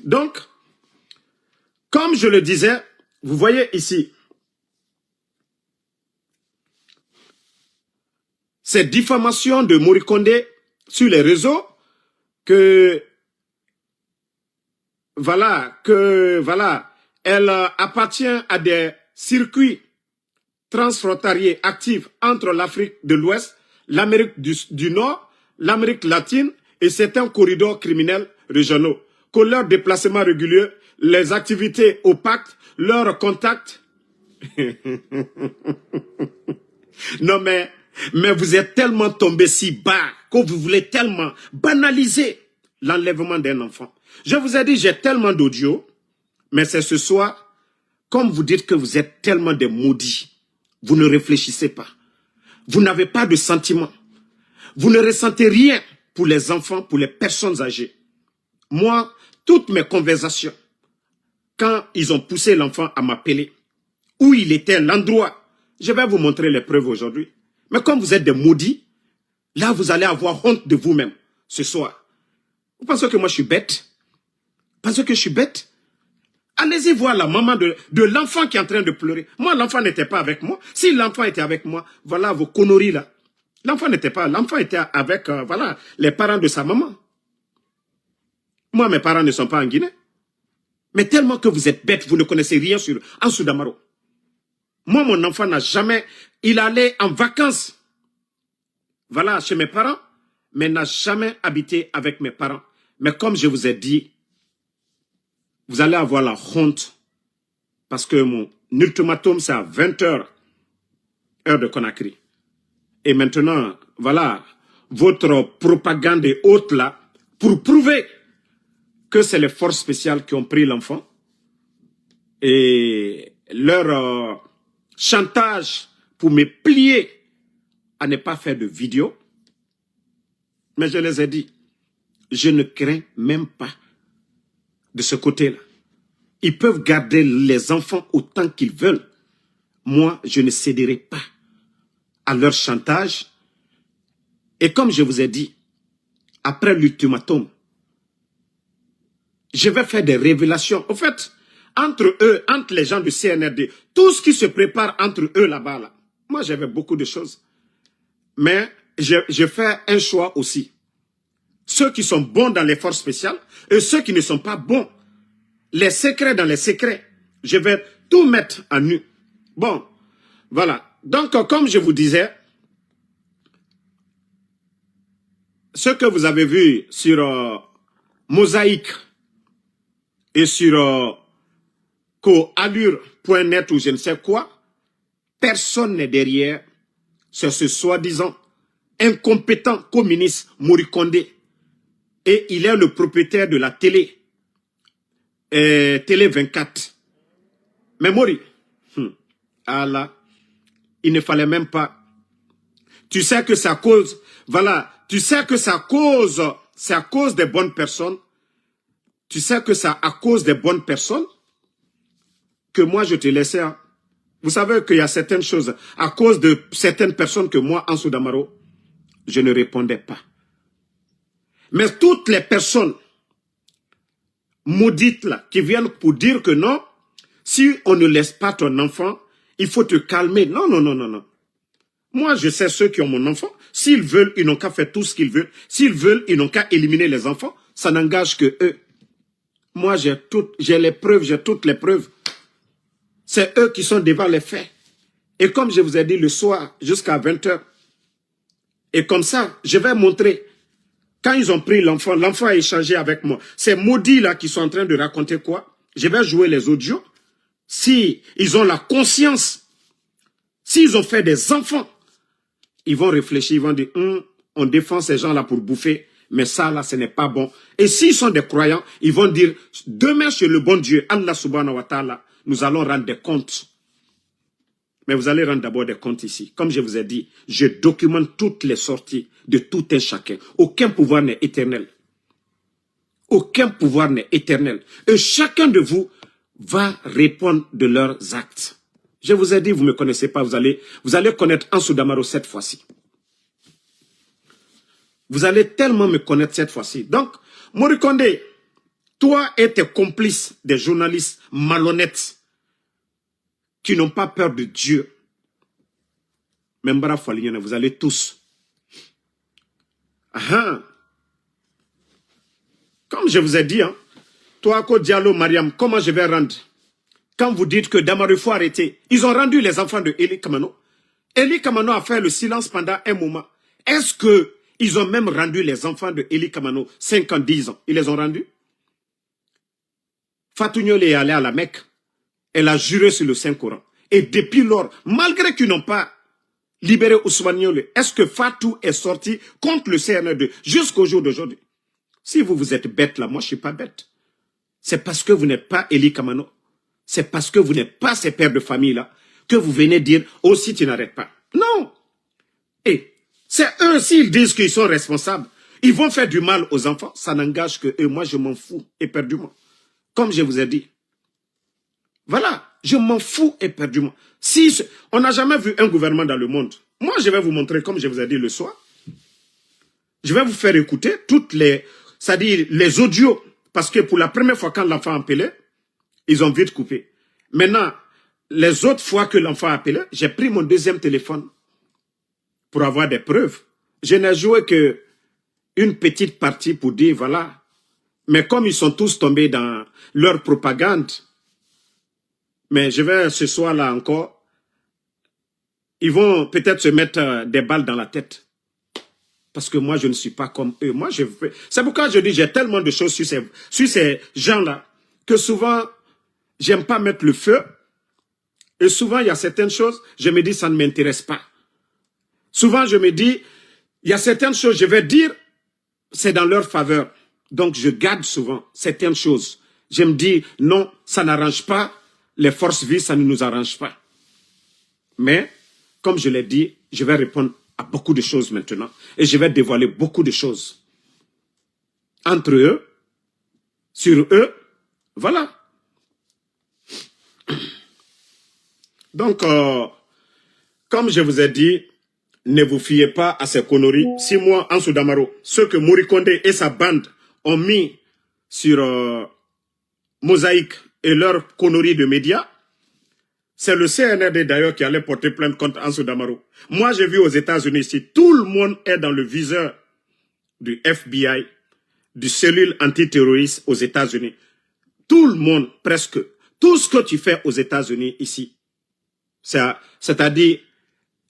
Donc, comme je le disais, vous voyez ici, ces diffamations de Mori Kondé sur les réseaux que elle appartient à des circuits transfrontaliers actifs entre l'Afrique de l'Ouest, l'Amérique du Nord, l'Amérique latine et certains corridors criminels régionaux. Que leurs déplacements réguliers, les activités opaques, leurs contacts. Non mais vous êtes tellement tombé si bas que vous voulez tellement banaliser l'enlèvement d'un enfant. Je vous ai dit, j'ai tellement d'audio, mais c'est ce soir, comme vous dites que vous êtes tellement des maudits, vous ne réfléchissez pas. Vous n'avez pas de sentiments. Vous ne ressentez rien pour les enfants, pour les personnes âgées. Moi, toutes mes conversations, quand ils ont poussé l'enfant à m'appeler, où il était, l'endroit, je vais vous montrer les preuves aujourd'hui. Mais comme vous êtes des maudits, là, vous allez avoir honte de vous-même ce soir. Vous pensez que moi, je suis bête? Vous pensez que je suis bête? Allez-y voir la maman de l'enfant qui est en train de pleurer. Moi, l'enfant n'était pas avec moi. Si l'enfant était avec moi, voilà vos conneries là. L'enfant n'était pas, l'enfant était avec, les parents de sa maman. Moi, mes parents ne sont pas en Guinée. Mais tellement que vous êtes bêtes, vous ne connaissez rien sur Ansou Damaro. Moi, mon enfant n'a jamais, il allait en vacances, chez mes parents, mais n'a jamais habité avec mes parents. Mais comme je vous ai dit, vous allez avoir la honte, parce que mon ultimatum, c'est à 20h, heure de Conakry. Et maintenant, votre propagande est haute là, pour prouver que c'est les forces spéciales qui ont pris l'enfant. Et leur chantage pour me plier à ne pas faire de vidéo. Mais je les ai dit, je ne crains même pas de ce côté-là. Ils peuvent garder les enfants autant qu'ils veulent. Moi, je ne céderai pas à leur chantage. Et comme je vous ai dit, après l'ultimatum, je vais faire des révélations. En fait, entre eux, entre les gens du CNRD, tout ce qui se prépare entre eux là-bas, là, moi j'avais beaucoup de choses. Mais je fais un choix aussi. Ceux qui sont bons dans les forces spéciales et ceux qui ne sont pas bons. Les secrets dans les secrets. Je vais tout mettre en nu. Bon, voilà. Donc, comme je vous disais, ce que vous avez vu sur Mosaïque et sur coallure.net ou je ne sais quoi, personne n'est derrière. C'est ce soi-disant incompétent communiste Mori Kondé. Et il est le propriétaire de la télé. Télé 24. Mais Mori, là, il ne fallait même pas. Tu sais que ça cause, tu sais que ça cause, c'est à cause des bonnes personnes. Tu sais que ça à cause des bonnes personnes que moi je te laissais. Hein. Vous savez qu'il y a certaines choses, à cause de certaines personnes que moi, Ansou Damaro, je ne répondais pas. Mais toutes les personnes maudites là, qui viennent pour dire que non, si on ne laisse pas ton enfant, il faut te calmer. Non, non, non, non, non. Moi, je sais ceux qui ont mon enfant. S'ils veulent, ils n'ont qu'à faire tout ce qu'ils veulent. S'ils veulent, ils n'ont qu'à éliminer les enfants. Ça n'engage que eux. Moi, j'ai les preuves, j'ai toutes les preuves. C'est eux qui sont devant les faits. Et comme je vous ai dit le soir, jusqu'à 20h, et comme ça, je vais montrer. Quand ils ont pris l'enfant, l'enfant a échangé avec moi. Ces maudits-là qui sont en train de raconter quoi? Je vais jouer les audios. Si ils ont la conscience, s'ils ont fait des enfants, ils vont réfléchir, ils vont dire, on défend ces gens-là pour bouffer, mais ça, là, ce n'est pas bon. Et s'ils sont des croyants, ils vont dire, demain, chez le bon Dieu, Allah subhanahu wa ta'ala, nous allons rendre des comptes. Mais vous allez rendre d'abord des comptes ici. Comme je vous ai dit, je documente toutes les sorties de tout un chacun. Aucun pouvoir n'est éternel. Aucun pouvoir n'est éternel. Et chacun de vous va répondre de leurs actes. Je vous ai dit, vous ne me connaissez pas, vous allez connaître Ansou Damaro cette fois-ci. Vous allez tellement me connaître cette fois-ci. Donc, Mori Kondé, Toi et tes complices, des journalistes malhonnêtes, qui n'ont pas peur de Dieu, Membara Falignane, vous allez tous. Comme je vous ai dit, hein, toi, Diallo, Mariam, comment je vais rendre? Quand vous dites que Damaro, il faut arrêter, ils ont rendu les enfants de Eli Kamano. Eli Kamano a fait le silence pendant un moment. Est-ce que ils ont même rendu les enfants de Eli Kamano 5 ans, 10 ans? Ils les ont rendus? Fatou Niolé est allée à la Mecque. Elle a juré sur le Saint-Coran. Et depuis lors, malgré qu'ils n'ont pas libéré Ousmane Niolé, est-ce que Fatou est sorti contre le CNR2 jusqu'au jour d'aujourd'hui? Si vous êtes bête là, moi je ne suis pas bête. C'est parce que vous n'êtes pas Eli Kamano. C'est parce que vous n'êtes pas ces pères de famille là que vous venez dire aussi tu n'arrêtes pas. Non. Et c'est eux, s'ils disent qu'ils sont responsables, ils vont faire du mal aux enfants. Ça n'engage que eux. Moi je m'en fous éperdument. Comme je vous ai dit. Voilà. Je m'en fous éperdument. Si on n'a jamais vu un gouvernement dans le monde. Moi je vais vous montrer, comme je vous ai dit le soir. Je vais vous faire écouter toutes les, c'est-à-dire les audios. Parce que pour la première fois quand l'enfant appelait, ils ont vite coupé. Maintenant, les autres fois que l'enfant appelait, j'ai pris mon deuxième téléphone pour avoir des preuves. Je n'ai joué que une petite partie pour dire voilà. Mais comme ils sont tous tombés dans leur propagande, mais je vais ce soir-là encore, ils vont peut-être se mettre des balles dans la tête. Parce que moi, je ne suis pas comme eux. Moi, je fais... C'est pourquoi je dis, j'ai tellement de choses sur ces gens-là, que souvent, j'aime pas mettre le feu. Et souvent, il y a certaines choses, je me dis, ça ne m'intéresse pas. Souvent, je me dis, il y a certaines choses, je vais dire, c'est dans leur faveur. Donc, je garde souvent certaines choses. Je me dis, non, ça n'arrange pas. Les forces vives, ça ne nous arrange pas. Mais, comme je l'ai dit, je vais répondre à beaucoup de choses maintenant. Et je vais dévoiler beaucoup de choses. Entre eux, sur eux, voilà. Donc, comme je vous ai dit, ne vous fiez pas à ces conneries. 6 mois en Soudamaro, ce que Morikonde et sa bande ont mis sur Mosaïque et leurs conneries de médias, c'est le CNRD d'ailleurs qui allait porter plainte contre Ansou Damaro. Moi, j'ai vu aux États-Unis ici, tout le monde est dans le viseur du FBI, du cellule antiterroriste aux États-Unis. Tout le monde, presque, tout ce que tu fais aux États-Unis ici, c'est-à-dire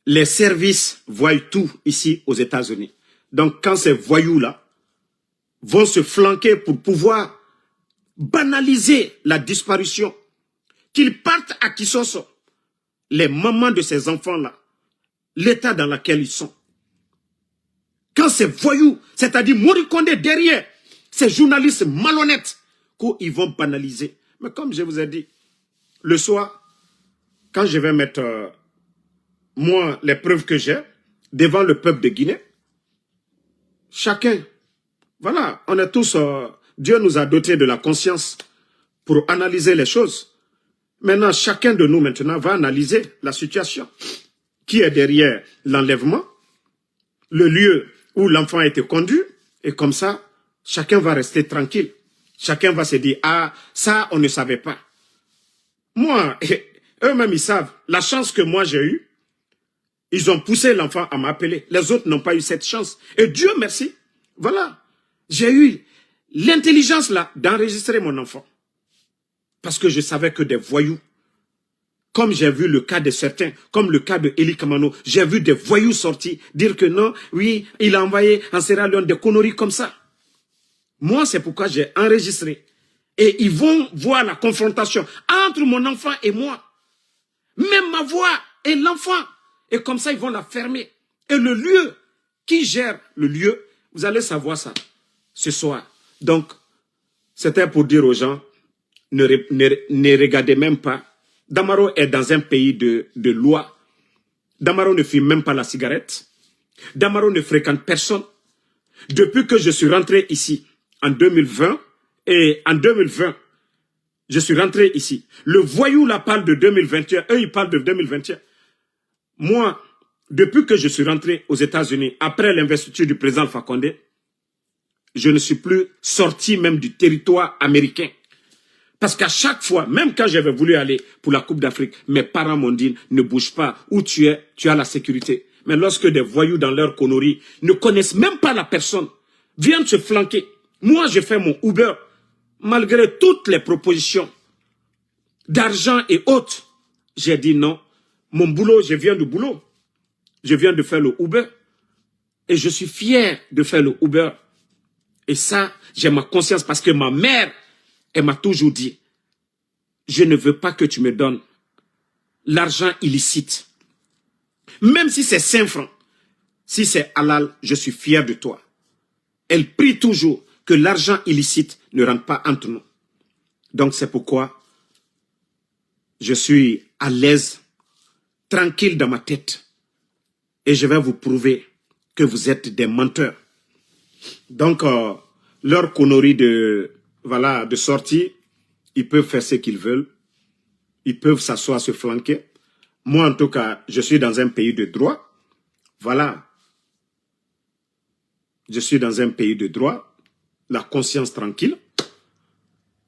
les services voient tout ici aux États-Unis. Donc, quand ces voyous-là vont se flanquer pour pouvoir banaliser la disparition, qu'ils partent à Kisoso, les mamans de ces enfants-là, l'état dans lequel ils sont. Quand ces voyous, c'est-à-dire Morikonde derrière, ces journalistes malhonnêtes, qu'ils vont banaliser. Mais comme je vous ai dit, le soir, quand je vais mettre, moi, les preuves que j'ai, devant le peuple de Guinée, chacun, voilà, on est tous, Dieu nous a dotés de la conscience pour analyser les choses. Maintenant, chacun de nous maintenant va analyser la situation. Qui est derrière l'enlèvement, le lieu où l'enfant a été conduit, et comme ça, chacun va rester tranquille. Chacun va se dire, ah, ça, on ne savait pas. Moi, eux-mêmes, ils savent. La chance que moi j'ai eue, ils ont poussé l'enfant à m'appeler. Les autres n'ont pas eu cette chance. Et Dieu merci, voilà, j'ai eu l'intelligence là d'enregistrer mon enfant. Parce que je savais que des voyous, comme j'ai vu le cas de certains, comme le cas de Eli Kamano, j'ai vu des voyous sortir, dire que non, oui, il a envoyé en Sierra Leone des conneries comme ça. Moi, c'est pourquoi j'ai enregistré. Et ils vont voir la confrontation entre mon enfant et moi. Même ma voix et l'enfant. Et comme ça, ils vont la fermer. Et le lieu, qui gère le lieu, vous allez savoir ça ce soir. Donc, c'était pour dire aux gens, ne regardez même pas. Damaro est dans un pays de loi. Damaro ne fume même pas la cigarette. Damaro ne fréquente personne. Depuis que je suis rentré ici, en 2020, et en 2020, je suis rentré ici. Le voyou là parle de 2021, eux ils parlent de 2021. Moi, depuis que je suis rentré aux États-Unis, après l'investiture du président Alpha Condé, Je ne suis plus sorti même du territoire américain. Parce qu'à chaque fois, même quand j'avais voulu aller pour la Coupe d'Afrique, mes parents m'ont dit, ne bouge pas, où tu es, tu as la sécurité. Mais lorsque des voyous dans leur connerie ne connaissent même pas la personne, viennent se flanquer. Moi, je fais mon Uber, malgré toutes les propositions d'argent et autres. J'ai dit non, mon boulot, je viens du boulot. Je viens de faire le Uber. Et je suis fier de faire le Uber. Et ça, j'ai ma conscience parce que ma mère, elle m'a toujours dit, je ne veux pas que tu me donnes l'argent illicite. Même si c'est 5 francs, si c'est halal, je suis fier de toi. Elle prie toujours que l'argent illicite ne rentre pas entre nous. Donc c'est pourquoi je suis à l'aise, tranquille dans ma tête. Et je vais vous prouver que vous êtes des menteurs. Donc, leur connerie de sortie, ils peuvent faire ce qu'ils veulent. Ils peuvent s'asseoir, se flanquer. Moi, en tout cas, je suis dans un pays de droit. Voilà. Je suis dans un pays de droit. La conscience tranquille.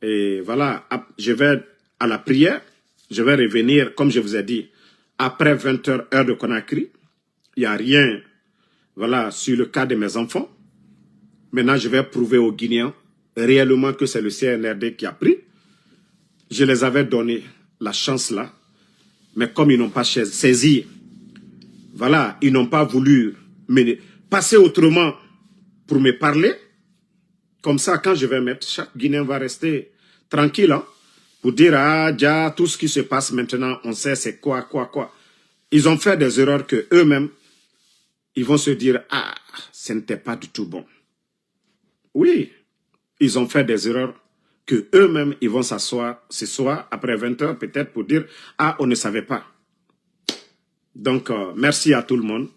Et voilà, je vais à la prière. Je vais revenir, comme je vous ai dit, après 20 heures, heure de Conakry. Il n'y a rien, voilà, sur le cas de mes enfants. Maintenant, je vais prouver aux Guinéens réellement que c'est le CNRD qui a pris. Je les avais donné la chance là. Mais comme ils n'ont pas saisi, voilà, ils n'ont pas voulu passer autrement pour me parler. Comme ça, quand je vais mettre, chaque Guinéen va rester tranquille, hein, pour dire, ah, déjà, tout ce qui se passe maintenant, on sait c'est quoi. Ils ont fait des erreurs que eux-mêmes, ils vont se dire, ah, ce n'était pas du tout bon. Oui, ils ont fait des erreurs que eux-mêmes, ils vont s'asseoir ce soir, après 20 heures, peut-être pour dire, ah, on ne savait pas. Donc, merci à tout le monde.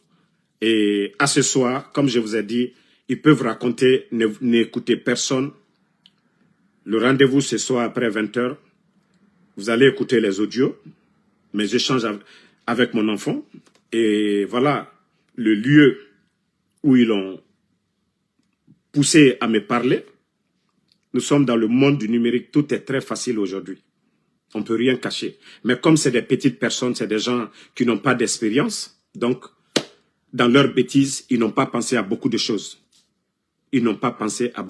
Et à ce soir, comme je vous ai dit, ils peuvent raconter, n'écoutez personne. Le rendez-vous ce soir après 20 heures, vous allez écouter les audios, mes échanges avec mon enfant. Et voilà, le lieu où ils l'ont poussé à me parler. Nous sommes dans le monde du numérique, tout est très facile aujourd'hui. On ne peut rien cacher. Mais comme c'est des petites personnes, c'est des gens qui n'ont pas d'expérience, donc dans leur bêtise, ils n'ont pas pensé à beaucoup de choses. Ils n'ont pas pensé à beaucoup